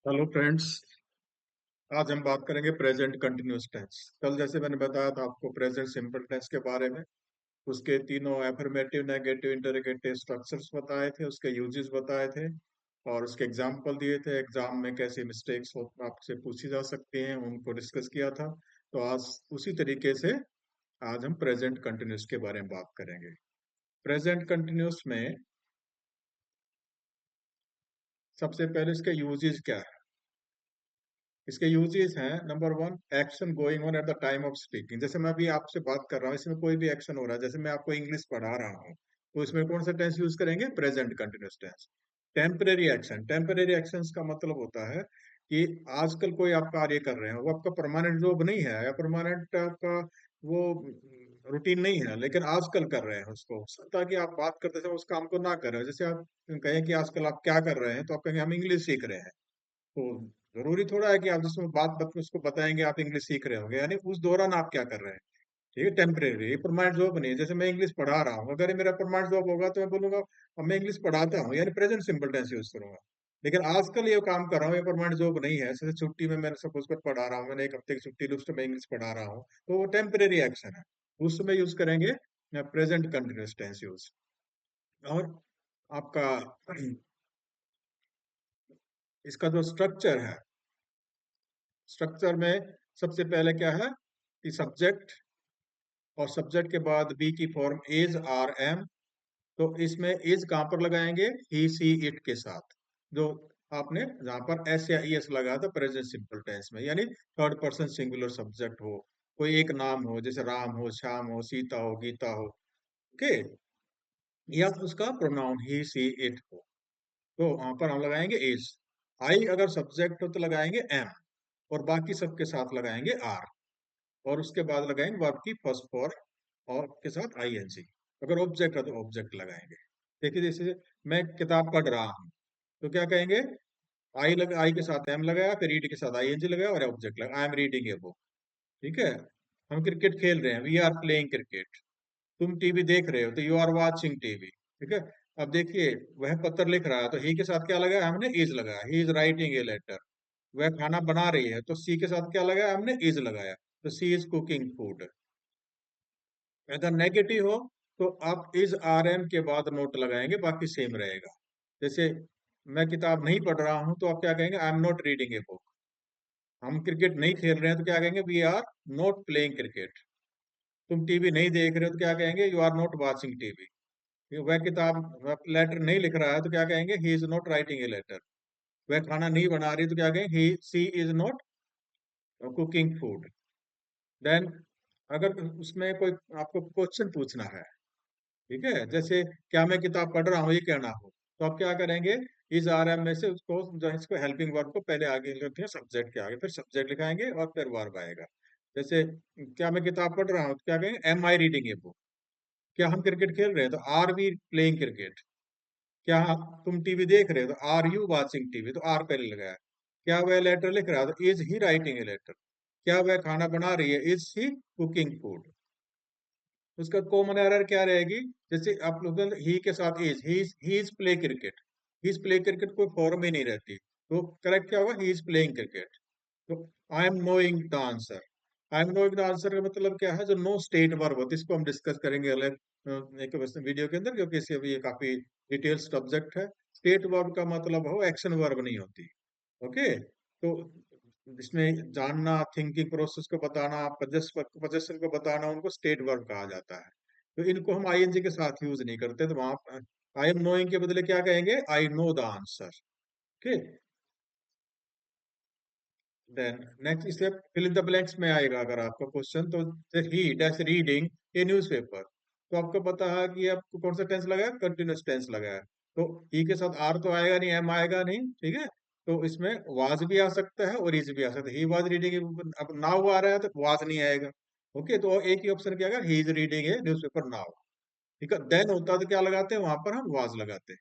Hello friends. आज हम बात करेंगे प्रेजेंट कंटिन्यूअस टेंस। कल जैसे मैंने बताया था आपको प्रेजेंट सिंपल टेंस के बारे में, उसके तीनों एफर्मेटिव, नेगेटिव, इंटरोगेटिव स्ट्रक्चर्स बताए थे, उसके यूजेस बताए थे और उसके एग्जाम्पल दिए थे। एग्जाम में कैसे मिस्टेक्स आपसे पूछी जा सकती हैं उनको डिस्कस किया था। तो आज उसी तरीके से आज हम प्रेजेंट कंटिन्यूअस के बारे में बात करेंगे। प्रेजेंट कंटिन्यूअस में सबसे पहले इसके यूजेस क्या है। इसके यूजेस हैं, number one, action going on at the time of speaking. जैसे मैं अभी आपसे बात कर रहा हूँ, इसमें कोई भी एक्शन हो रहा है, जैसे मैं आपको इंग्लिश पढ़ा रहा हूँ, तो इसमें कौन सा टेंस यूज करेंगे? Present continuous tense. Temporary action, temporary action का मतलब होता है कि आजकल कोई आप कार्य कर रहे हैं, वो आपका परमानेंट जॉब नहीं है या परमानेंट आपका वो रूटीन नहीं है, लेकिन आजकल कर रहे हैं उसको। सकता है कि आप बात करते समय उस काम को ना कर रहे हो। जैसे आप कहें कि आजकल आप क्या कर रहे हैं, तो आप कहेंगे हम इंग्लिश सीख रहे हैं। तो जरूरी थोड़ा है कि आप जिसमें उसको बताएंगे आप इंग्लिश सीख रहे होंगे, यानी उस दौरान आप क्या कर रहे हैं। ठीक है, टेम्परेरी, ये परमानेंट जॉब नहीं है। जैसे मैं इंग्लिश पढ़ा रहा हूँ, अगर ये मेरा परमानेंट जॉब होगा तो मैं बोलूंगा अब मैं इंग्लिश पढ़ाता हूँ, यानी प्रेजेंट सिंपल टेंस यूज करूंगा। लेकिन आजकल ये काम कर रहा हूँ, ये परमानेंट जॉब नहीं है। जैसे छुट्टी में मैंने सपोज कर पढ़ा रहा हूँ, मैंने एक हफ्ते की छुट्टी ली, उस समय मैं इंग्लिश पढ़ा रहा हूँ, तो वो टेम्परेरी एक्शन है। उस समय यूज करेंगे प्रेजेंट कंटिन्यूअस टेंस यूज। और आपका इसका जो स्ट्रक्चर है, स्ट्रक्चर में सबसे पहले क्या है कि सब्जेक्ट, और सब्जेक्ट के बाद बी की फॉर्म इज आर एम। तो इसमें इज कहाँ पर लगाएंगे? ही सी इट के साथ। जो आपने जहां पर एस या ई एस लगाया था प्रेजेंट सिंपल टेंस में, यानी थर्ड पर्सन सिंगुलर सब्जेक्ट हो, कोई एक नाम हो, जैसे राम हो, श्याम हो, सीता हो, गीता हो, ओके, या उसका प्रोनाउन ही सी इट हो, तो वहां पर हम लगाएंगे इज। आई अगर सब्जेक्ट हो तो लगाएंगे एम, और बाकी सबके साथ लगाएंगे आर, और उसके बाद लगाएंगे वर्ब की फर्स्ट फॉर्म और के साथ आईएनजी। अगर ऑब्जेक्ट है तो ऑब्जेक्ट लगाएंगे। देखिए, जैसे मैं किताब पढ़ रहा हूँ, तो क्या कहेंगे? आई के साथ एम लगाया, फिर रीड के साथ आईएनजी लगाया और ऑब्जेक्ट लगा, I am reading a book. ठीक है। हम क्रिकेट खेल रहे हैं, वी आर प्लेइंग क्रिकेट। तुम टीवी देख रहे हो तो यू आर वॉचिंग टीवी। ठीक है। अब देखिए, वह पत्र लिख रहा है, तो ही के साथ क्या लगाया हमने? इज लगाया, he is writing a letter. वह खाना बना रही है, तो सी के साथ क्या लगाया हमने? इज लगाया, तो सी इज कुकिंग फूड। अगर नेगेटिव हो तो आप इज आर एम के बाद नोट लगाएंगे, बाकी सेम रहेगा। जैसे मैं किताब नहीं पढ़ रहा हूं, तो आप क्या कहेंगे? I am not reading a book. हम क्रिकेट नहीं खेल रहे हैं, तो क्या कहेंगे? We are not playing cricket. तुम टीवी नहीं देख रहे हो, तो क्या कहेंगे? You are not watching TV. वह किताब, वह लेटर नहीं लिख रहा है, तो क्या कहेंगे? He is not writing a letter. वह खाना नहीं बना रही, तो क्या कहेंगे? He she is not cooking food. Then अगर उसमें कोई आपको क्वेश्चन पूछना है, ठीक है, जैसे क्या मैं किताब पढ़ रहा हूँ ये कहना हो, तो आप क्या करेंगे? इस आर एम में से उसको जो है, इसको हेल्पिंग वर्ब को पहले आगे लिखते हैं सब्जेक्ट के आगे, फिर सब्जेक्ट लिखाएंगे और फिर वर्ब आएगा। जैसे क्या मैं किताब पढ़ रहा हूँ, तो क्या कहेंगे? Am I reading a book. क्या हम क्रिकेट खेल रहे हैं, तो आर वी प्लेइंग क्रिकेट। क्या तुम टीवी देख रहे हो, तो आर यू वॉचिंग टीवी, तो आर पहले लगाया। क्या वह लेटर लिख रहा है, तो is he writing a letter. क्या वह खाना बना रही है, इज ही कुकिंग फूड। उसका कॉमन एरर क्या रहेगी? जैसे आप लोग ही के साथ is, he is play cricket. He is play cricket कोई फॉर्म ही नहीं रहती, तो करेक्ट क्या होगा? He is playing cricket. तो I am knowing the answer. I am knowing the answer का मतलब क्या है? जो नो स्टेट वर्ब होती है, इसको हम डिस्कस करेंगे अगले एक वीडियो के अंदर, क्योंकि इसे अभी ये काफी डिटेल सब्जेक्ट है। स्टेट वर्ब का मतलब हो एक्शन वर्ब नहीं होती। ओके। तो इसमें जानना, थिंकिंग प्रोसेस को बताना, पोजेशन को बताना, उनको स्टेट वर्ब कहा जाता है। तो इनको हम आईएनजी के साथ यूज नहीं करते, तो वहां आई एम नोइंग के बदले क्या कहेंगे? I know the answer. Okay. Then next step, fill in the blanks में आएगा अगर आपका क्वेश्चन, तो he dash reading a newspaper. तो आपको पता है कि आपको कौन सा टेंस लगाया? कंटिन्यूअस टेंस लगाया। तो ही के साथ आर तो आएगा नहीं, एम आएगा नहीं, ठीक है। तो इसमें वाज भी आ सकता है और इज भी आ सकता है। ही वाज रीडिंग, अब नाउ आ रहा है तो वाज नहीं आएगा। ओके, तो एक ही ऑप्शन क्या, he is reading a newspaper now. ठीक है। देन होता तो क्या लगाते हैं वहां पर? हम वाज लगाते हैं।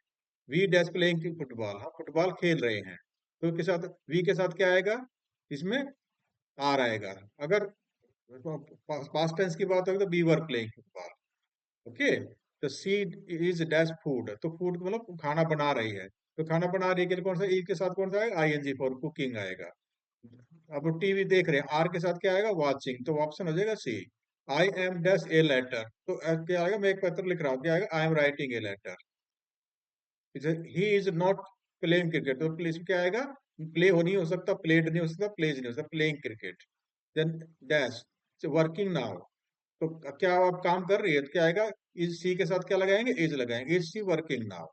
वी डैश प्लेइंग फुटबॉल, हम फुटबॉल खेल रहे हैं, तो के साथ वी के साथ क्या आएगा? इसमें आर आएगा। अगर पास्ट टेंस की बात होगी तो B were playing football. Okay. तो सी इज डैश फूड, तो फूड मतलब खाना बना रही है, तो खाना बना रही है के लिए कौन सा ई के साथ कौन सा आएगा, आईएनजी फॉर कुकिंग आएगा। अब टीवी देख रहे हैं, आर के साथ क्या आएगा, वाचिंग, तो ऑप्शन हो जाएगा C. I am dash a letter, तो क्या आएगा, मैं एक पत्र लिख रहा हूँ, क्या आएगा, I am writing a letter. He is not playing cricket, तो प्ले क्या आएगा, प्ले हो नहीं हो सकता, प्लेड नहीं हो सकता, प्लेज नहीं हो सकता, playing cricket. Then dash working now, तो क्या आप काम कर रही है, तो क्या आएगा, इज सी के साथ क्या लगाएंगे, इज लगाएंगे, is she working now.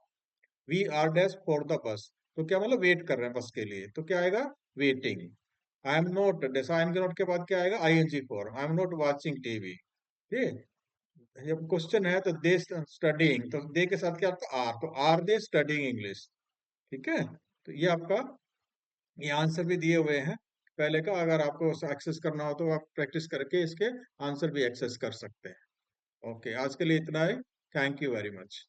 We are dash for the bus, तो क्या मतलब वेट कर रहे हैं बस के लिए, तो क्या आएगा, वेटिंग। आई एम नॉट, जैसे आई एम के नॉट के बाद क्या आएगा, I N G for, I am not watching TV. ठीक, जब क्वेश्चन है तो दे स्टडीइंग, तो दे के साथ क्या आपका आर, तो आर दे स्टडीइंग इंग्लिश। ठीक है, तो ये आपका, ये आंसर भी दिए हुए हैं पहले का, अगर आपको एक्सेस करना हो तो आप प्रैक्टिस करके इसके आंसर भी एक्सेस कर सकते हैं। ओके, आज के लिए इतना ही। Thank you very much.